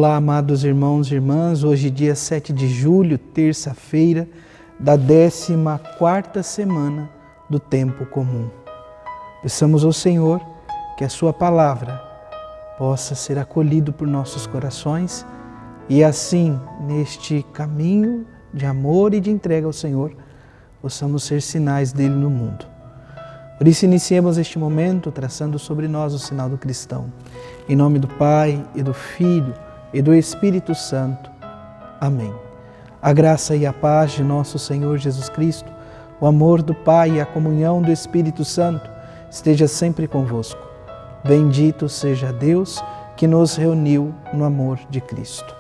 Olá, amados irmãos e irmãs, hoje dia 7 de julho, terça-feira da 14ª semana do tempo comum. Peçamos ao Senhor que a sua palavra possa ser acolhida por nossos corações e assim, neste caminho de amor e de entrega ao Senhor, possamos ser sinais dele no mundo. Por isso iniciemos este momento traçando sobre nós o sinal do cristão. Em nome do Pai e do Filho e do Espírito Santo. Amém. A graça e a paz de nosso Senhor Jesus Cristo, o amor do Pai e a comunhão do Espírito Santo esteja sempre convosco. Bendito seja Deus que nos reuniu no amor de Cristo.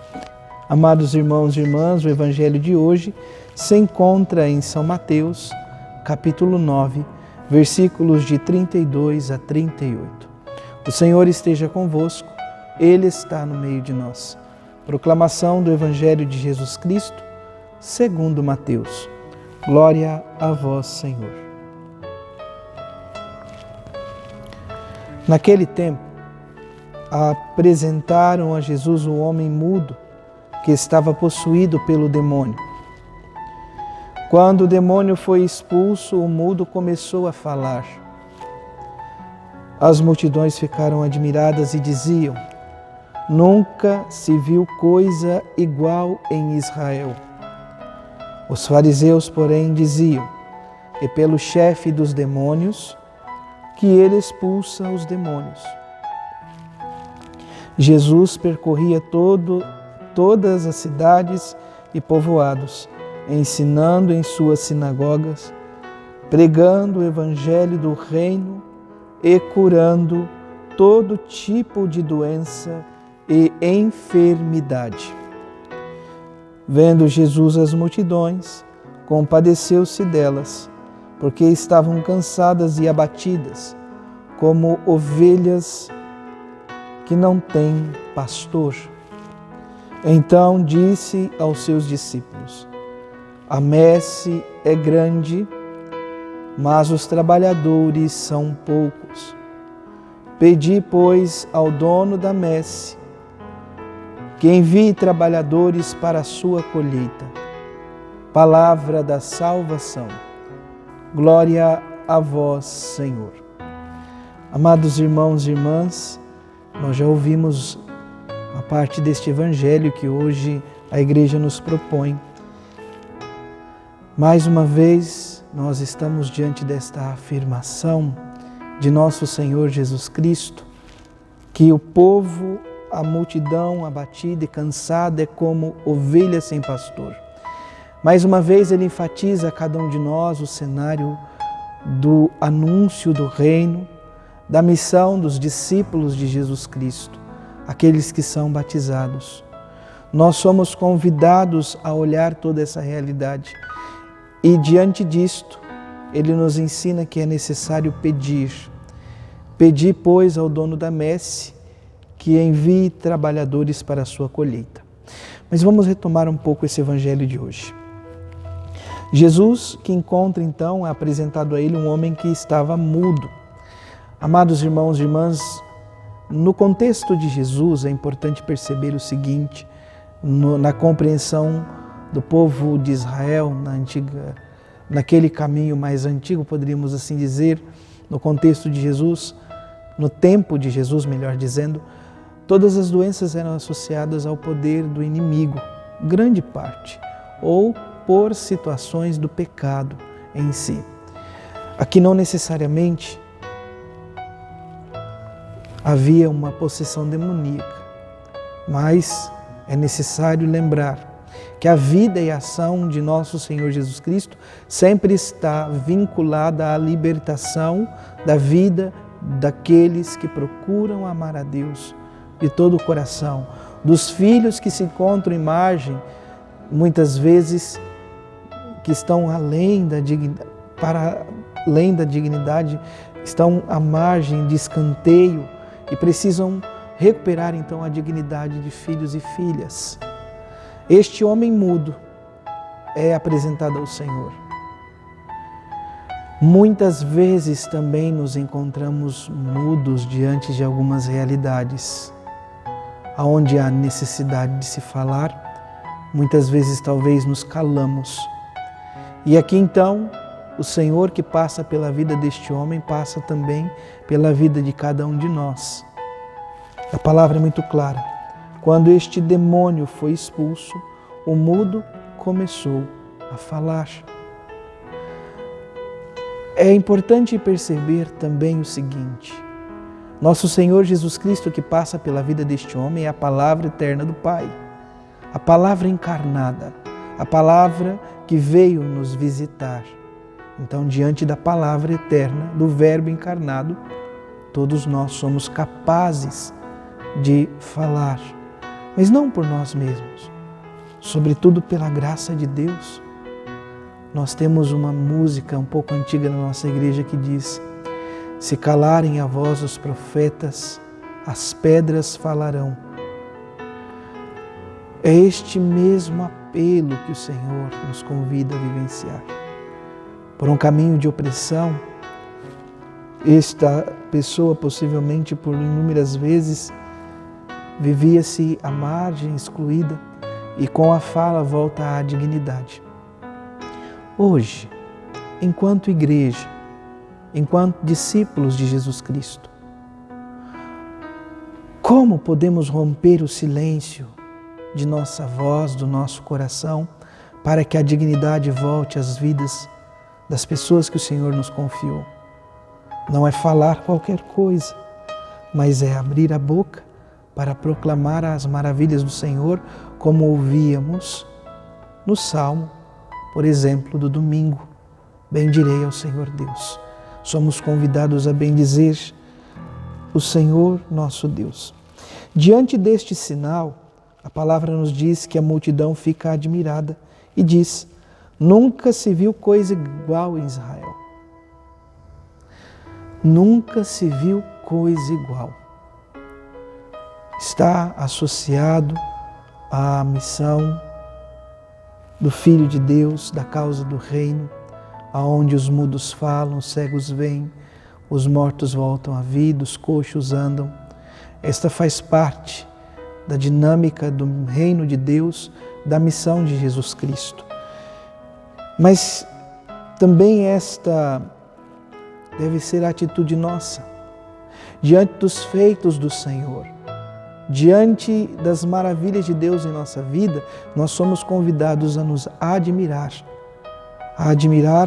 Amados irmãos e irmãs, o Evangelho de hoje se encontra em São Mateus, capítulo 9, versículos de 32 a 38. O Senhor esteja convosco, Ele está no meio de nós. Proclamação do Evangelho de Jesus Cristo, segundo Mateus. Glória a vós, Senhor. Naquele tempo, apresentaram a Jesus um homem mudo que estava possuído pelo demônio. Quando o demônio foi expulso, o mudo começou a falar. As multidões ficaram admiradas e diziam: nunca se viu coisa igual em Israel. Os fariseus, porém, diziam: é pelo chefe dos demônios que ele expulsa os demônios. Jesus percorria todas as cidades e povoados, ensinando em suas sinagogas, pregando o evangelho do reino e curando todo tipo de doença e enfermidade. Vendo Jesus as multidões, compadeceu-se delas, porque estavam cansadas e abatidas, como ovelhas que não têm pastor. Então disse aos seus discípulos: a messe é grande, mas os trabalhadores são poucos. Pedi, pois, ao dono da messe que envie trabalhadores para a sua colheita. Palavra da salvação. Glória a vós, Senhor. Amados irmãos e irmãs, nós já ouvimos uma parte deste evangelho que hoje a igreja nos propõe. Mais uma vez, nós estamos diante desta afirmação de nosso Senhor Jesus Cristo, que o povo, a multidão abatida e cansada é como ovelha sem pastor. Mais uma vez ele enfatiza a cada um de nós o cenário do anúncio do reino, da missão dos discípulos de Jesus Cristo, aqueles que são batizados. Nós somos convidados a olhar toda essa realidade e diante disto, ele nos ensina que é necessário pedir. Pedi, pois, ao dono da messe que envie trabalhadores para a sua colheita. Mas vamos retomar um pouco esse evangelho de hoje. Jesus, que encontra então, é apresentado a ele um homem que estava mudo. Amados irmãos e irmãs, no contexto de Jesus é importante perceber o seguinte, na compreensão do povo de Israel, naquele caminho mais antigo, poderíamos assim dizer, no contexto de Jesus, no tempo de Jesus, melhor dizendo, todas as doenças eram associadas ao poder do inimigo, grande parte, ou por situações do pecado em si. Aqui não necessariamente havia uma possessão demoníaca, mas é necessário lembrar que a vida e a ação de nosso Senhor Jesus Cristo sempre está vinculada à libertação da vida daqueles que procuram amar a Deus de todo o coração, dos filhos que se encontram em margem, muitas vezes que estão para além da dignidade, estão à margem de escanteio e precisam recuperar então a dignidade de filhos e filhas. Este homem mudo é apresentado ao Senhor. Muitas vezes também nos encontramos mudos diante de algumas realidades. aonde há necessidade de se falar, muitas vezes talvez nos calamos. E aqui então, o Senhor que passa pela vida deste homem, passa também pela vida de cada um de nós. A palavra é muito clara. Quando este demônio foi expulso, o mudo começou a falar. É importante perceber também o seguinte: nosso Senhor Jesus Cristo que passa pela vida deste homem é a palavra eterna do Pai, a palavra encarnada, a palavra que veio nos visitar. Então, diante da palavra eterna, do Verbo encarnado, todos nós somos capazes de falar, mas não por nós mesmos, sobretudo pela graça de Deus. Nós temos uma música um pouco antiga na nossa igreja que diz: se calarem a voz os profetas, as pedras falarão. É este mesmo apelo que o Senhor nos convida a vivenciar. Por um caminho de opressão, esta pessoa possivelmente por inúmeras vezes vivia-se à margem, excluída, e com a fala volta à dignidade. Hoje, enquanto igreja, enquanto discípulos de Jesus Cristo, como podemos romper o silêncio de nossa voz, do nosso coração, para que a dignidade volte às vidas das pessoas que o Senhor nos confiou? Não é falar qualquer coisa, mas é abrir a boca para proclamar as maravilhas do Senhor, como ouvíamos no Salmo, por exemplo, do domingo. Bendirei ao Senhor Deus. Somos convidados a bendizer o Senhor nosso Deus. Diante deste sinal, a palavra nos diz que a multidão fica admirada e diz: nunca se viu coisa igual em Israel. Nunca se viu coisa igual. Está associado à missão do Filho de Deus, da causa do reino, aonde os mudos falam, os cegos veem, os mortos voltam à vida, os coxos andam. Esta faz parte da dinâmica do reino de Deus, da missão de Jesus Cristo. Mas também esta deve ser a atitude nossa, diante dos feitos do Senhor, diante das maravilhas de Deus em nossa vida. Nós somos convidados a nos admirar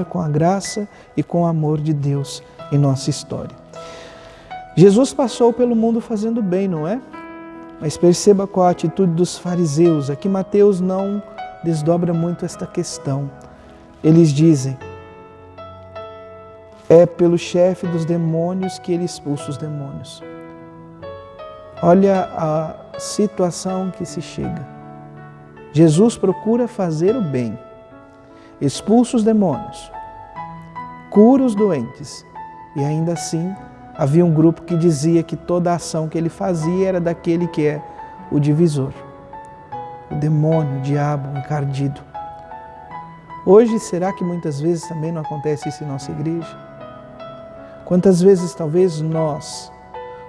com a graça e com o amor de Deus em nossa história. Jesus passou pelo mundo fazendo bem, não é? Mas perceba qual a atitude dos fariseus. Aqui Mateus não desdobra muito esta questão. Eles dizem: é pelo chefe dos demônios que ele expulsa os demônios. Olha a situação que se chega. Jesus procura fazer o bem, expulsa os demônios, cura os doentes, e ainda assim havia um grupo que dizia que toda a ação que ele fazia era daquele que é o divisor, o demônio, o diabo encardido. Hoje, será que muitas vezes também não acontece isso em nossa igreja? Quantas vezes talvez nós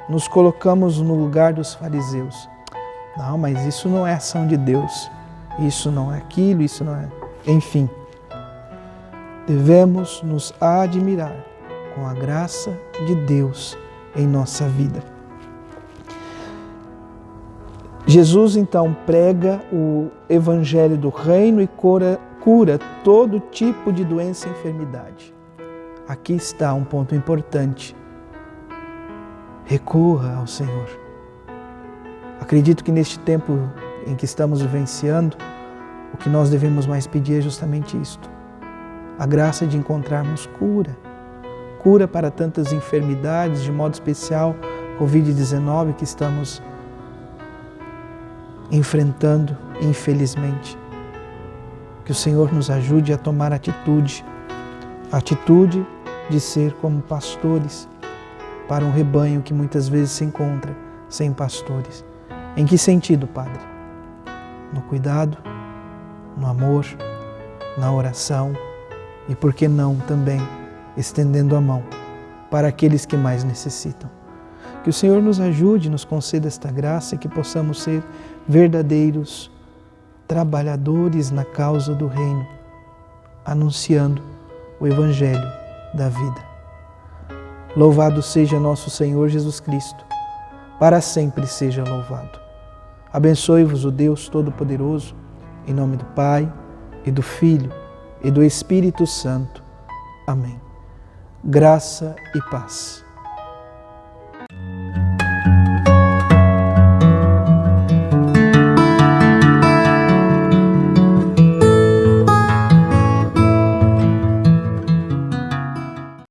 nos colocamos no lugar dos fariseus? Não, mas isso não é ação de Deus, isso não é aquilo, isso não é... Enfim, devemos nos admirar com a graça de Deus em nossa vida. Jesus então prega o evangelho do reino e cura todo tipo de doença e enfermidade. Aqui está um ponto importante. Recorra ao Senhor. Acredito que neste tempo em que estamos vivenciando, o que nós devemos mais pedir é justamente isto: a graça de encontrarmos cura. Cura para tantas enfermidades, de modo especial Covid-19 que estamos enfrentando, infelizmente. Que o Senhor nos ajude a tomar atitude de ser como pastores para um rebanho que muitas vezes se encontra sem pastores. Em que sentido, Padre? No cuidado, no amor, na oração e, por que não, também estendendo a mão para aqueles que mais necessitam. Que o Senhor nos ajude, nos conceda esta graça e que possamos ser verdadeiros trabalhadores na causa do reino, anunciando o Evangelho da vida. Louvado seja nosso Senhor Jesus Cristo, para sempre seja louvado. Abençoe-vos o Deus Todo-Poderoso, em nome do Pai, e do Filho, e do Espírito Santo. Amém. Graça e paz.